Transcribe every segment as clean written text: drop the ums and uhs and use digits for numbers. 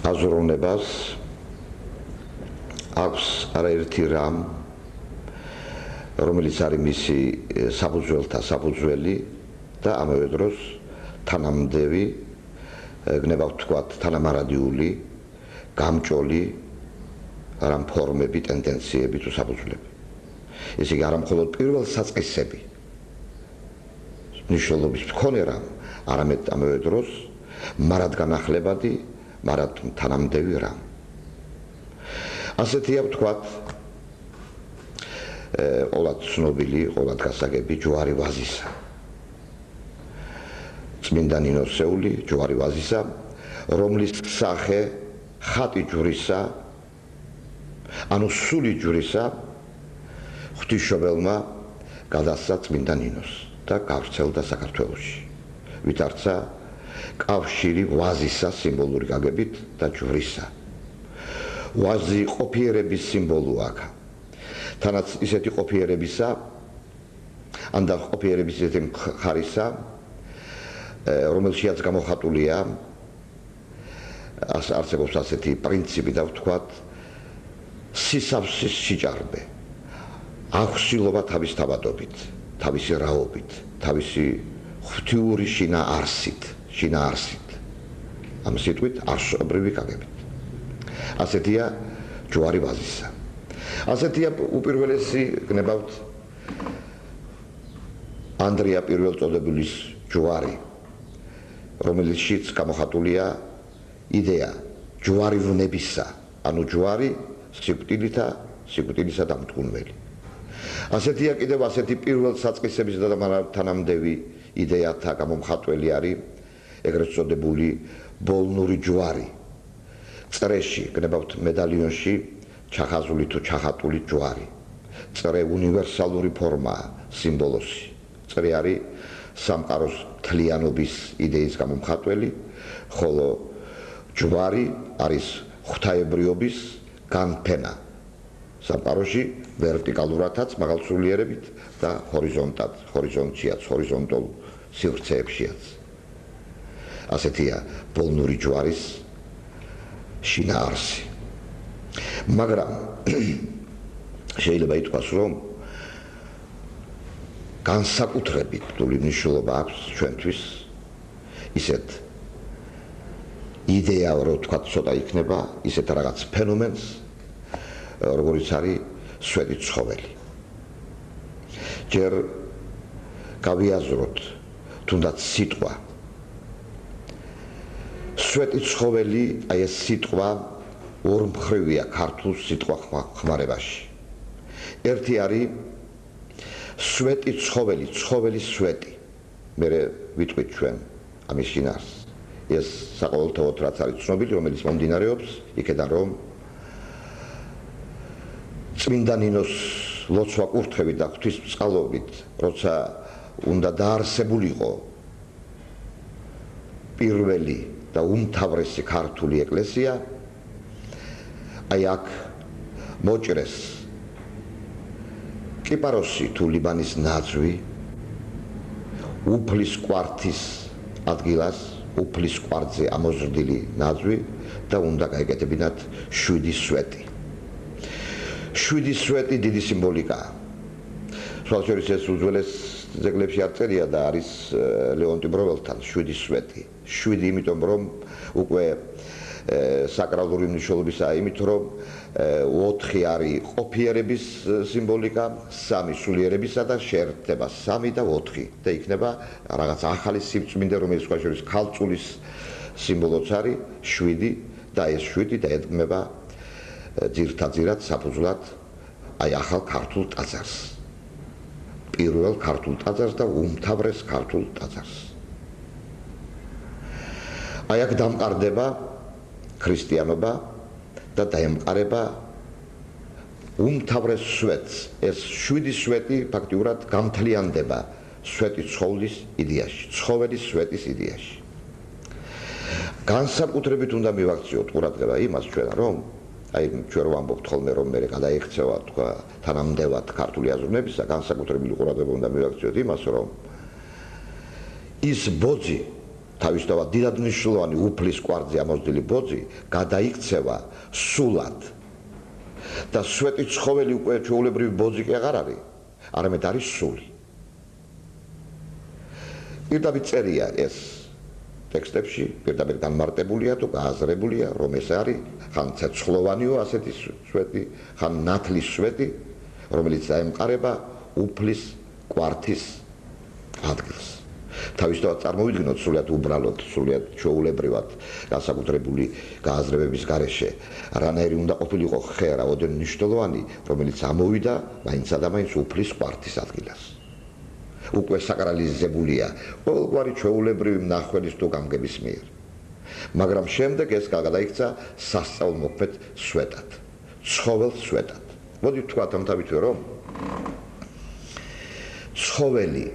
აზროვნებას აქვს არაერთი რამ, რომელიც არის მისი საფუძველთა საფუძველი და ამავე დროს თანამდები, გნებავთ თქვათ, თანამარადიული, გამჭოლი რამ ფორმები, ტენდენციები თუ საფუძვლები. ესე იგი, არა მხოლოდ პირველ საწყისები, მნიშვნელობის მქონე რამ, არამედ ამავე დროს მარად განახლებადი, მარად თანამდები რამ. ასეთია ვთქვათ, ყოვლად ცნობილი, ყოვლად გასაგები ჯვარი ვაზისა. წმინდა ნინოსეული ჯვარი ვაზისა, რომლის სახე ხატი ჯვრისა, ანუ სული ჯვრისა ღვთისმშობელმა გადასცა წმინდა ნინოს და გავრცელდა საქართველოში. ვითარცა კავშირი ვაზისა სიმბოლური გაგებით და ჯვრისა. ვაზი ყოფიერების სიმბოლოა. თანაც ისეთი ყოფიერებისა, ან და ყოფიერების ისეთი მხარისა, რომელშიაც გამოხატულია არსებობს ასეთი პრინციპი და ვთქვათ, სისავსის სიჭარბე, აღსილობა თავის თავადობით, თავისი რაობით, თავისი ღვთიური შინაარსით, ამ სიტყვით არსობრივი გაგებით. ასეთია ჯვარი ვაზისა. ასეთია უპირველესი გნებავთ ანდრია პირველწოდებულის ჯვარი, რომელშიც გამოხატულია იდეა ჯვარი ვნებისა, ანუ ჯვარი სიკვდილისა დამტკუნველი. ასეთია კიდევ ასეთი პირველ საწყისების და თანამდები იდეათა გამომხატველი არის ეგრეთ წოდებული ბოლნური ჯვარი. წრეში, გნებავთ მედალიონში ჩახაზული თუ ჩახატული ჯვარი. წრე უნივერსალური ფორმაა, სიმბოლოსი. წრე არის სამყაროს მთლიანობის იდეის გამომხატველი, ხოლო ჯვარი არის ღვთაებრიობის განფენა. სამყაროში ვერტიკალურადაც, მაღალსულიერებით და ჰორიზონტშიაც, ჰორიზონტალურ სივრცეებშიაც. ასეთია ბოლნური ჯვარის შინაარსი. მაგრამ შეიძლება ითქვას, რომ განსაკუთრებით რთული მნიშვნელობა აქვს ჩვენთვის ისეთ იდეა, რომ თქვათ ცოტა იქნება ისეთ რაღაც ფენომენს, როგორც არის სვეტი ცხოველი. ჯერ გავიაზროთ თუნდაც სიტყვა. სვეტი ცხოველი, აი ეს სიტყვა ორმხრივია ქართულ სიტყვა ხმარებაში. ერთი არის სვეტი ცხოველი, ცხოველის სვეტი. მე ვიტყვით ჩვენ ამის შინაარსს. ეს საყოველთაოდ რაც არის ცნობილი, რომელიც მომდინარეობს იქედან, რომ წმინდა ნინოს ლოცვა კურთხევით და ღვთისწყალობით, როცა უნდა დაარსებულიყო პირველი და უმთავრესი ქართული ეკლესია, აი აქ მოჭრეს კიპაროსი თუ ლიბანის ნაძვი, უფლის კვართის ადგილას, უფლის კვართზე ამოზრდილი ნაძვი და უნდა გაეკეთებინათ 7 სვეტი. 7 სვეტი დიდი სიმბოლიკაა. სხვადასხვა ეს უძველეს ძეგლებში არ წერია და არის ლეონტი ბროველთან 7 სვეტი. 7 იმიტომ რომ უკვე საკრალური მნიშვნელობისაა, იმით რომ 4 არის ყოფიერების სიმბოლიკა, 3 სულიერებისა და შეერთება 3 და 4 და იქნება რაღაც ახალი სიბწმინდე, რომელიც სხვაშორის ქალწულის სიმბოლოც არის 7 და ეს 7 დაედგმება ძირთაძირად საფუძვლად აი ახალ ქართულ ტაძარს. პირველ ქართულ ტაძარს და უმთავრეს ქართულ ტაძარს. აი აქ დამყარდება ქრისტიანობა და დაემყარება უმთავრეს სვეტს. ეს 7 სვეტი ფაქტიურად გამთლიანდება სვეტი ცხოვლის იდეაში, ცხოველის სვეტის იდეაში. განსაკუთრებით უნდა მივაქციოთ ყურადღება იმას ჩვენ, რომ აი ჩვენ ვამბობთ ხოლმე, რომ მე გადაიქცევა თქვა თანამდებად ქართული აზროვნებისა, განსაკუთრებული ყურადღება უნდა მივაქციოთ იმას, რომ ის ბოძი, თავისთავად დიდად მნიშვნელოვანი უფლის კვართზე ამოსდილი ბოძი გადაიქცევა სულად და სვეტი ცხოველი უკვე ჩვეულებრივი ბოძი კი აღარ არის, არამედ არის სული. პირდაპირ წერია ეს ტექსტებში, პირდაპირ განმარტებულია თუ გააზრებულია, რომ ეს არის ხან ცეცხლოვანიო ასეთი სვეტი, ხან ნათლის სვეტი, რომელიც დაემყარება უფლის კვართის ადგილს. თავისთავად წარმოვიდგინოთ სრულიად უბრალოდ, სრულიად ჩვეულებრივად განსაკუთრებული გააზრებების გარეშე, რანაირი უნდა ყოფილიყო ხე რაოდენობით მნიშვნელოვანი, რომელიც ამოვიდა მაინცსა და მაინც უფლის კვართის ადგილას. უკვე საკრალიზებულია ყოველგვარი ჩვეულებრივი მნახველის თუ გამგების მიერ. მაგრამ შემდეგ ეს გადაიქცა სასწაულმოქმედ სვეტად, ცხოველ სვეტად. მოდი ვთქვათ ამთავითვე, რომ ცხოველი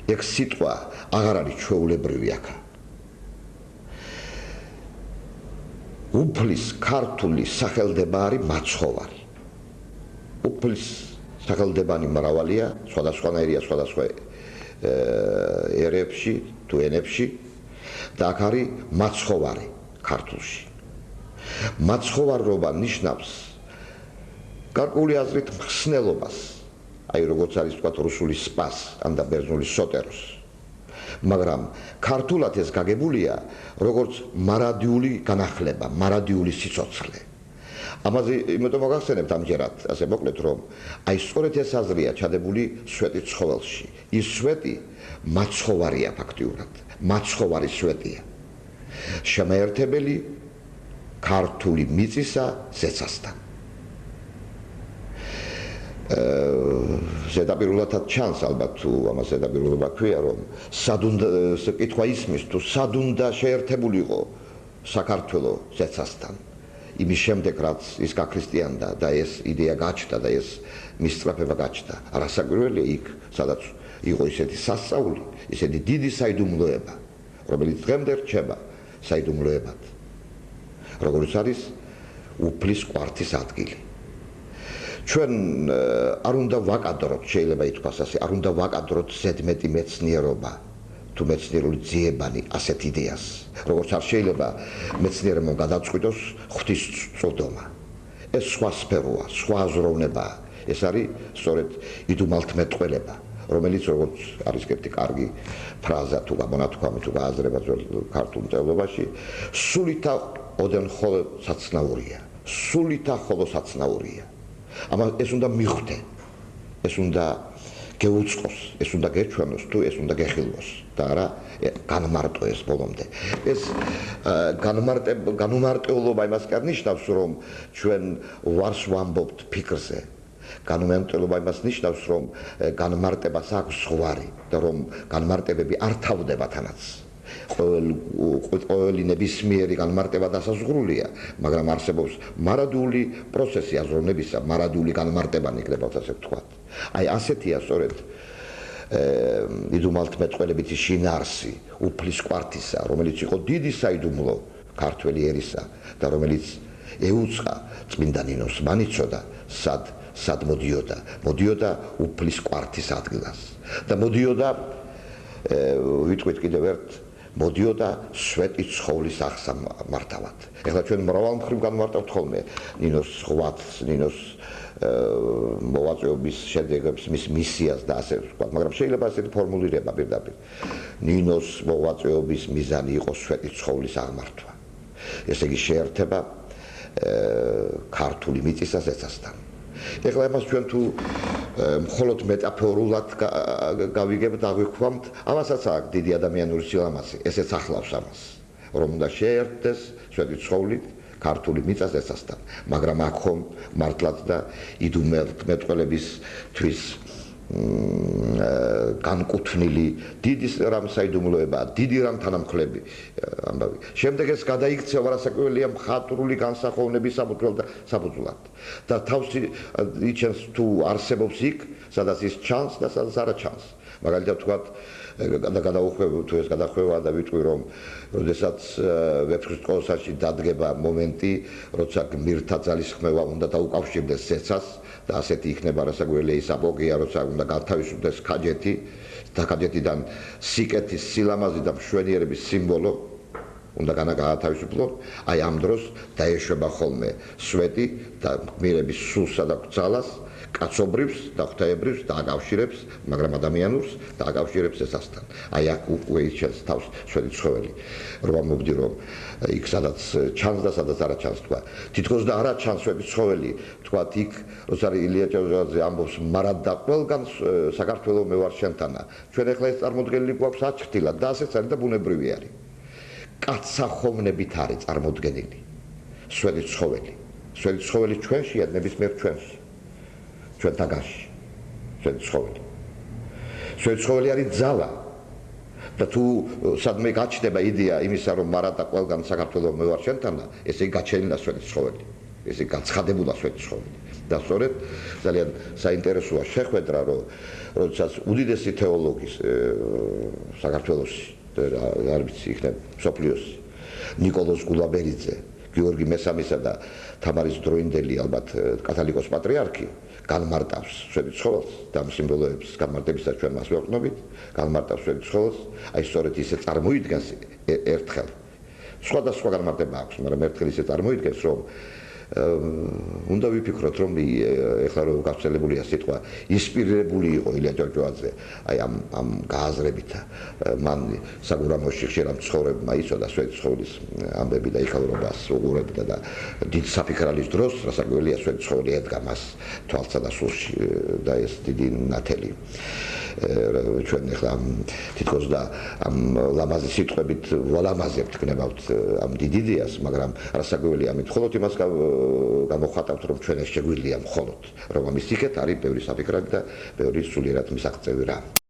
ეგ სიტყვა აღარ არის ჩვეულებრივი აქა. უფლის ქართული სახელდება არის მაცხოვარი. უფლის სახელდებანი მრავალია, სხვადასხვანაირია სხვადასხვა ერებში თუ ენებში და აქ არის მაცხოვარი ქართულში. მაცხოვარობა ნიშნავს გარკვეული აზრით მხსნელობას, აი როგორც არის თქვათ რუსული სპას ან და ბერძნული სოტეროს. მაგრამ ქართულად ეს გაგებულია როგორც მარადიული განახლება, მარადიული სიცოცხლე. ამაზე იმიტომ მოგახსენებთ ამჯერად, ასე მოკლედ, რომ აი სწორედ ეს აზრია ჩადებული სვეტის ცხოველში. ის სვეტი მაცხოვარია ფაქტიურად, მაცხოვარი სვეტია. შემაერთებელი ქართული მიწისა ზეცასთან. ზედაპირულადაც ჩანს ალბათ თუ ამას ზედაპირულობა ქვია, რომ სად უნდა კითხვა ისმის თუ სად უნდა შეერთებულიყო საქართველო ზეცასთან. იმის შემდეგ რაც ის გაქრისტიანდა და ეს იდეა გაჩნდა და ეს მისწრაფება გაჩნდა, არასაკვირველია იქ, სადაც იყო ისეთი სასწაული, ისეთი დიდი საიდუმლოება, რომელიც დღემდე რჩება საიდუმლოებად, როგორც არის უფლის კვართის ადგილი. ჩვენ არ უნდა ვაკადროთ, შეიძლება ითქვას ასე, არ უნდა ვაკადროთ ზედმეტი მეცნიერობა თუ მეცნიერული ძიებანი ასეთ იდეას, როგორც არ შეიძლება მეცნიერებმა გადაწყვიტოს ღვთისწოდომა. ეს სხვა სფეროა, სხვა აზროვნებაა. ეს არის სწორედ იდუმალთმეტყველება, რომელიც როგორც არის კეთილი კარგი ფრაზა თუ გამონათქვამი თუ გააზრება ქართულ მწერლობაში, სულითა ოდენ ხოლო საცნაურია. სულითა ხოლო საცნაურია. ამას ეს უნდა მიხვდე, ეს უნდა გეუწყოს, ეს უნდა გეჩვენოს თუ ეს უნდა გეხილვოს და არა განმარტოეს ბოლომდე. ეს განმარტეულობა იმას კი არ ნიშნავს, რომ ჩვენ ვარს ვამბობთ ფიქრზე. განმარტეულობა იმას ნიშნავს, რომ განმარტებას აქვს ზღვარი და რომ განმარტებები არ თავდება თანაც. ყოველი ნებისმიერი განმარტება დასაზღვრულია, მაგრამ არსებობს მარადიული პროცესი აზროვნებისა, მარადიული განმარტებანი იქნება ასე ვთქვათ. აი ასეთია სწორედ იდუმალთმეტყველებითი შინაარსი უფლის კვართისა, რომელიც იყო დიდი საიდუმლო ქართველი ერისა და რომელიც ეუწყა წმინდა ნინოს მანიცოდა სად მოდიოდა. მოდიოდა უფლის კვართის ადგილას და მოდიოდა ვიტყვით კიდევ ერთ მოდიოდა სვეტი ცხოვლის აღსამართავად. ეხლა ჩვენ მრავალ მხრივ განმარტავთ ხოლმე ნინოს ღვაწლს, ნინოს მოვაწეობის შედეგებს, მის მისიას და ასე ვთქვათ, მაგრამ შეიძლება ასეთი ფორმულირება პირდაპირ. ნინოს მოვაწეობის მიზანი იყო სვეტი ცხოვლის აღმართვა. ესე იგი შეერთება ქართული მიწისა ზეცასთან. ეხლა ამას ჩვენ თუ მხოლოდ მეტაფორულად გავიგებთ, აღვიქვამთ, ამასაც აქვს დიდი ადამიანური სილამაზე, ესეც ახლავს ამას, რომ უნდა შეერთდეს სვეტი ცხოვლით ქართული მიწა ზეცასთან, მაგრამ აქ ხომ მართლაც და იდუმალთმეტყველებისთვის განკუთვნილი დიდი რამ საიდუმლოებაა, დიდი რამ თანამხლები ამბავი. შემდეგ ეს გადაიქცევა არასაკვირველია მხატვრული განსახოვნების საფუძვლად და თავსი იჩენს თუ არსებობს იქ, სადაც ის ჩანს და სადაც არა ჩანს. მაგალითად ვთქვათ, გადავუხვევ თუ ეს გადახვევა და ვიტყვი, რომ როდესაც ვეფხისტყაოსანში დადგება მომენტი, როცა გმირთა ძალისხმევა უნდა დაუკავშირდეს ზეცას და ასეთი იქნება არასაკვირველია ის აპოგეა, როცა უნდა გათავისუფლდეს ქაჯეთი დაკადეთიდან სიკეთის, სილამაზის და მშვენიერების სიმბოლო უნდა გაათავისუფლო, აი ამ დროს დაეშვება ხოლმე სვეტი და გმირების სულსა და ბრძალას, კაცობრიებს და ღვთაებრივს დააკავშირებს, მაგრამ ადამიანურს დააკავშირებს ესასთან. აი აქ უკვე იჩენს თავს სვეტი ცხოველი. რომ მოვდი რომ იქ სადაც ჩანს და სადაც არა ჩანს თქვა. თითქოს და არა ჩანს სვეტი ცხოველი, თქვა იქ როცა ილია ჭავჭავაძე ამბობს მარად და ყველგან საქართველოს მე ვარ შენთანა. ჩვენ ახლა ეს წარმოდგენილი გვაქვს აჩრთილად და ასეც არის და ბუნებრივი არის. კაცსახოვნებით არის წარმოდგენილი სვეტი ცხოველი. სვეტი ცხოველი ჩვენშია, ნებისმიერ ჩვენში. ჩვენ თაგაში. სვეტი ცხოველი. სვეტი ცხოველი არის ძალა. და თუ სადმე გაჩნდება იდეა იმისა, რომ მარად და ყველგან საქართველოს მე ვარ შენთანა, ესე გაჩენილა სვეტი ცხოველი. ესე გაცხადებულა სვეტი ცხოველი. და სწორედ ძალიან საინტერესოა შეხვედრა, რომ როდესაც უდიდესი თეოლოგის საქართველოში არ ვიცი იქნებ სოფლიოს ნიკოლოზ გულაბერიძე, გიორგი მესამისა და თამარის დროინდელი ალბათ კათოლიკოს პატრიარქი განმარტავს სვეტი ცხოველს და ამ სიმბოლოებს განმარტებისას ჩვენ მას ვეყნობით, განმარტავს სვეტი ცხოველს, აი სწორედ ისე წარმოიდგენს ერთხელ. სხვადასხვა განმარტება აქვს, მაგრამ ერთხელ ისე წარმოიდგენს, რომ უნდა ვიფიქროთ, რომ ეხლა რომ გავრცელებულია სიტყვა ინსპირირებული იყო ილია ჭავჭავაძე აი ამ გააზრებით მან საგურამოში ხშირად მცხოვრებმა იცოდა სვეტი ცხოველის ამბები და იხალრობას უყურებდა და დიდ საფიქრალის დროს რასაკვირველია სვეტი ცხოველი ედგა მას თვალსა და სულში და ეს დიდი ნათელი ჩვენ ახლა თითქოს და ამ ლამაზი სიტყვებით ვალამაზებთ გნებავთ ამ დიდ იდეას, მაგრამ რასაკვირველია ამით მხოლოდ იმას გამოხატავთ, რომ ჩვენ ეს შეგვიძლია მხოლოდ, რომ ამის იქეთ არის ბევრი საფიქრად და ბევრი სულიერად მისაღწევი რამ.